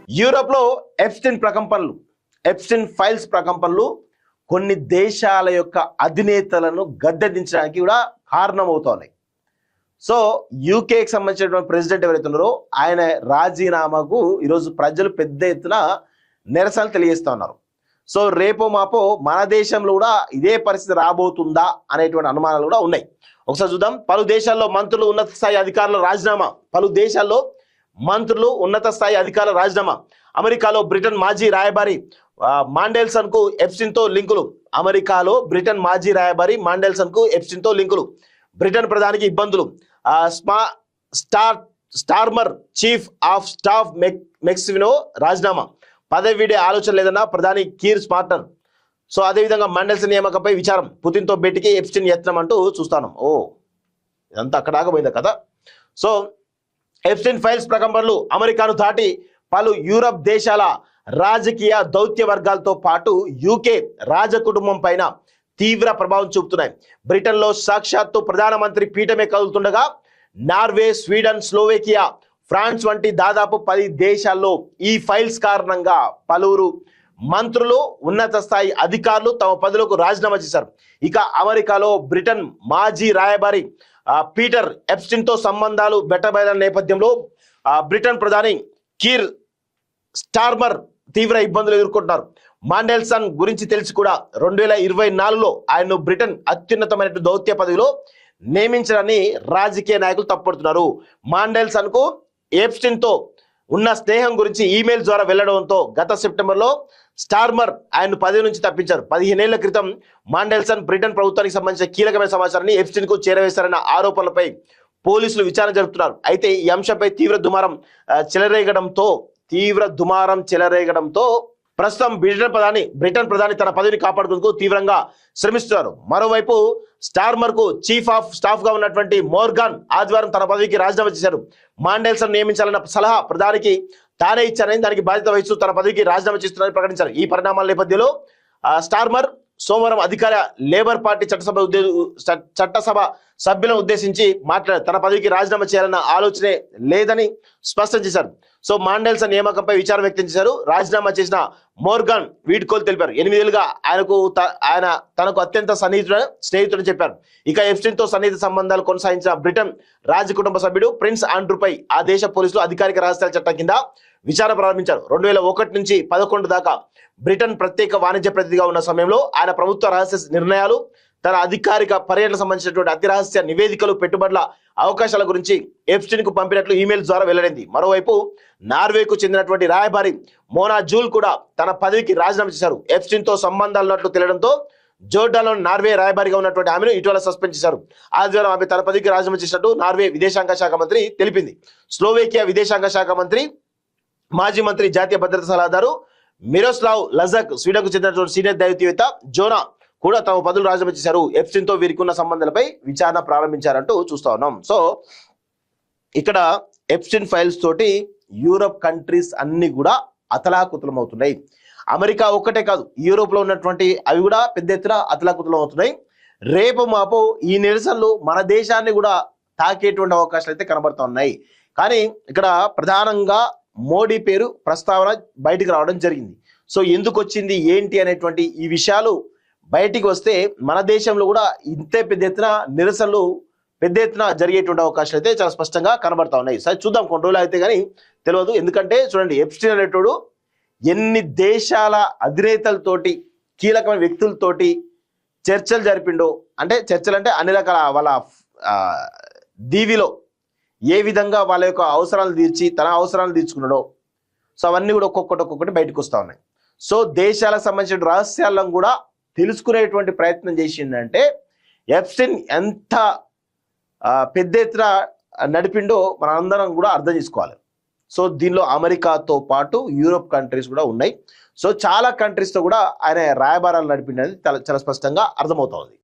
Europe లో Epstein files ప్రకంపనలు కొన్ని దేశాల యొక్క అధినేతలను గద్దెదించడానికి కూడా కారణమవుతున్నాయి. సో యూకేకి సంబంధించినటువంటి ప్రెసిడెంట్ ఎవరైతే ఉన్నారో ఆయన రాజీనామాకు ఈరోజు ప్రజలు పెద్ద ఎత్తున నిరసనలు తెలియజేస్తా ఉన్నారు. సో రేపో మాపో మన దేశంలో కూడా ఇదే పరిస్థితి రాబోతుందా అనేటువంటి అనుమానాలు కూడా ఉన్నాయి. ఒకసారి చూద్దాం. పలు దేశాల్లో మంత్రులు ఉన్నత స్థాయి అధికారుల రాజీనామా. అమెరికాలో బ్రిటన్ మాజీ రాయబారి మాండెల్సన్ కు ఎప్స్టీన్ తో లింకులు. బ్రిటన్ ప్రధానికి ఇబ్బందులు. స్టార్మర్ చీఫ్ ఆఫ్ స్టాఫ్ మెక్సివినో రాజీనామా. పదవి వీడే ఆలోచన లేదన్న ప్రధాని కీర్ స్మార్టర్. సో అదేవిధంగా మాండెల్సన్ నియామకంపై విచారం. పుతిన్తో భేటీకి ఎప్స్టీన్ యత్నం అంటూ చూస్తాను. ఇదంతా అక్కడ ఆగబోయిందా కదా. సో ఎప్స్టీన్ ఫైల్స్ ప్రకంపనలు అమెరికాను దాటి పలు యూరప్ దేశాల రాజకీయ దౌత్య వర్గాలతో పాటు యూకే రాజకుటుంబం పైన తీవ్ర ప్రభావం చూపుతున్నాయి. బ్రిటన్లో సాక్షాత్తు ప్రధానమంత్రి పీఠమే కదులుతుండగా నార్వే, స్వీడన్, స్లోవేకియా, ఫ్రాన్స్ వంటి దాదాపు 10 దేశాల్లో ఈ ఫైల్స్ కారణంగా పలువురు మంత్రులు, ఉన్నత స్థాయి అధికారులు తమ పదవులకు రాజీనామా చేశారు. ఇక అమెరికాలో బ్రిటన్ మాజీ రాయబారి పీటర్ ఎప్స్టీన్ తో సంబంధాలు బెట్టబయల నేపథ్యంలో బ్రిటన్ ప్రధాని కీర్ స్టార్మర్ తీవ్ర ఇబ్బందులు ఎదుర్కొంటున్నారు. మాండెల్సన్ గురించి తెలిసి కూడా 2024లో ఆయన్ను బ్రిటన్ అత్యున్నతమైన దౌత్య పదవిలో నియమించాలని రాజకీయ నాయకులు తప్పుపడుతున్నారు. మాండెల్సన్ కు ఎప్స్టీన్ తో ఉన్న స్నేహం గురించి ఈమెయిల్ ద్వారా వెళ్లడంతో గత సెప్టెంబర్లో స్టార్మర్ ఆయన్ను పదవి నుంచి తప్పించారు. 15 ఏళ్ల క్రితం మాండెల్సన్ బ్రిటన్ ప్రభుత్వానికి సంబంధించిన కీలకమైన సమాచారాన్ని ఎప్స్టీన్ కు చేరవేశారన్న ఆరోపణలపై పోలీసులు విచారణ జరుపుతున్నారు. అయితే ఈ అంశంపై తీవ్ర దుమారం చెలరేగడంతో ప్రస్తుతం బ్రిటన్ ప్రధాని తన పదవిని కాపాడుకుంటూ తీవ్రంగా శ్రమిస్తున్నారు. మరోవైపు స్టార్మర్ కు చీఫ్ ఆఫ్ స్టాఫ్ గా ఉన్నటువంటి మోర్గాన్ ఆదివారం తన పదవికి రాజీనామా చేశారు. మాండెల్సన్ నియమించాలన్న సలహా ప్రధానికి తానే ఇచ్చారని, దానికి బాధ్యత వహిస్తూ తన పదవికి రాజీనామా చేస్తున్నారని ప్రకటించారు. ఈ పరిణామాల నేపథ్యంలో స్టార్మర్ సోమవారం అధికార లేబర్ పార్టీ చట్టసభ సభ్యులను ఉద్దేశించి మాట్లాడారు. తన పదవికి రాజీనామా చేయాలన్న ఆలోచనే లేదని స్పష్టం చేశారు. సో మాండెల్సన్ నియామకంపై విచారం వ్యక్తం చేశారు. రాజీనామా చేసిన మోర్గాన్ వీడ్కోలు తెలిపారు. 8 ఏళ్లుగా ఆయన తనకు అత్యంత స్నేహితుడని చెప్పారు. ఇక ఎప్స్టీన్ తో సన్నిహిత సంబంధాలు కొనసాగించిన బ్రిటన్ రాజకుటుంబ సభ్యుడు ప్రిన్స్ ఆండ్రూపై ఆ దేశ పోలీసులు అధికారిక రహస్యాల చట్టం కింద విచారణ ప్రారంభించారు. 2001 నుంచి 2011 దాకా బ్రిటన్ ప్రత్యేక వాణిజ్య ప్రతినిధిగా ఉన్న సమయంలో ఆయన ప్రభుత్వ రహస్య నిర్ణయాలు, తన అధికారిక పర్యటనకు సంబంధించినటువంటి అతి రహస్య నివేదికలు, పెట్టుబడుల అవకాశాల గురించి ఎప్స్టీన్ కు పంపినట్లు ఈమెయిల్ ద్వారా వెల్లడైంది. మరోవైపు నార్వేకు చెందినటువంటి రాయబారి మోనా జూల్ కూడా తన పదవికి రాజీనామా చేశారు. ఎప్స్టీన్ తో సంబంధాలు ఉన్నట్లు తెలియడంతో జోర్డాన్లో నార్వే రాయబారిగా ఉన్నటువంటి ఆమెను ఇటీవల సస్పెండ్ చేశారు. ఆదివారం ఆమె తన పదవికి రాజీనామా చేసినట్టు నార్వే విదేశాంగ శాఖ మంత్రి తెలిపింది. స్లోవేకియా విదేశాంగ శాఖ మంత్రి, మాజీ మంత్రి, జాతీయ భద్రతా సలహాదారు మిరోస్లావ్ లజక్, స్వీడన్కు చెందినటువంటి సీనియర్ దౌత్యవేత్త జోనా కూడా తమ పదవులు రాజీనామా చేశారు. ఎప్స్టీన్ తో వీరికి ఉన్న సంబంధాలపై విచారణ ప్రారంభించారంటూ చూస్తా ఉన్నాం. సో ఇక్కడ ఎప్స్టీన్ ఫైల్స్ తోటి యూరోప్ కంట్రీస్ అన్ని కూడా అతలాకుతలం అవుతున్నాయి. అమెరికా ఒక్కటే కాదు, యూరోప్ లో ఉన్నటువంటి అవి కూడా పెద్ద ఎత్తున అతలాకుతలం అవుతున్నాయి. రేపు మాపో ఈ నిరసనలు మన దేశాన్ని కూడా తాకేటువంటి అవకాశాలు అయితే కనబడుతూ ఉన్నాయి. కానీ ఇక్కడ ప్రధానంగా మోడీ పేరు ప్రస్తావన బయటికి రావడం జరిగింది. సో ఎందుకు వచ్చింది, ఏంటి అనేటువంటి ఈ విషయాలు బయటికి వస్తే మన దేశంలో కూడా ఇంతే పెద్ద ఎత్తున నిరసనలు పెద్ద ఎత్తున జరిగేటువంటి అవకాశాలు అయితే చాలా స్పష్టంగా కనబడతా ఉన్నాయి. సరే చూద్దాం, కొన్ని రోజులు అయితే కానీ తెలియదు. ఎందుకంటే చూడండి, ఎప్స్టీన్ అనేటోడు ఎన్ని దేశాల అధినేతలతోటి, కీలకమైన వ్యక్తులతోటి చర్చలు జరిపిండో. అంటే చర్చలు అంటే అన్ని రకాల వాళ్ళ దీవిలో ఏ విధంగా వాళ్ళ యొక్క అవసరాలు తీర్చి తన అవసరాలు తీర్చుకున్నాడో. సో అవన్నీ కూడా ఒక్కొక్కటి బయటకు వస్తూ ఉన్నాయి. సో దేశాలకు సంబంధించిన రహస్యాలను కూడా తెలుసుకునేటువంటి ప్రయత్నం చేసిందంటే ఎప్స్టీన్ ఎంత పెద్ద ఎత్తున నడిపిండో మన అందరం కూడా అర్థం చేసుకోవాలి. సో దీనిలో అమెరికాతో పాటు యూరోప్ కంట్రీస్ కూడా ఉన్నాయి. సో చాలా కంట్రీస్తో కూడా ఆయన రాయబారాలు నడిపిండేది చాలా స్పష్టంగా అర్థమవుతుంది.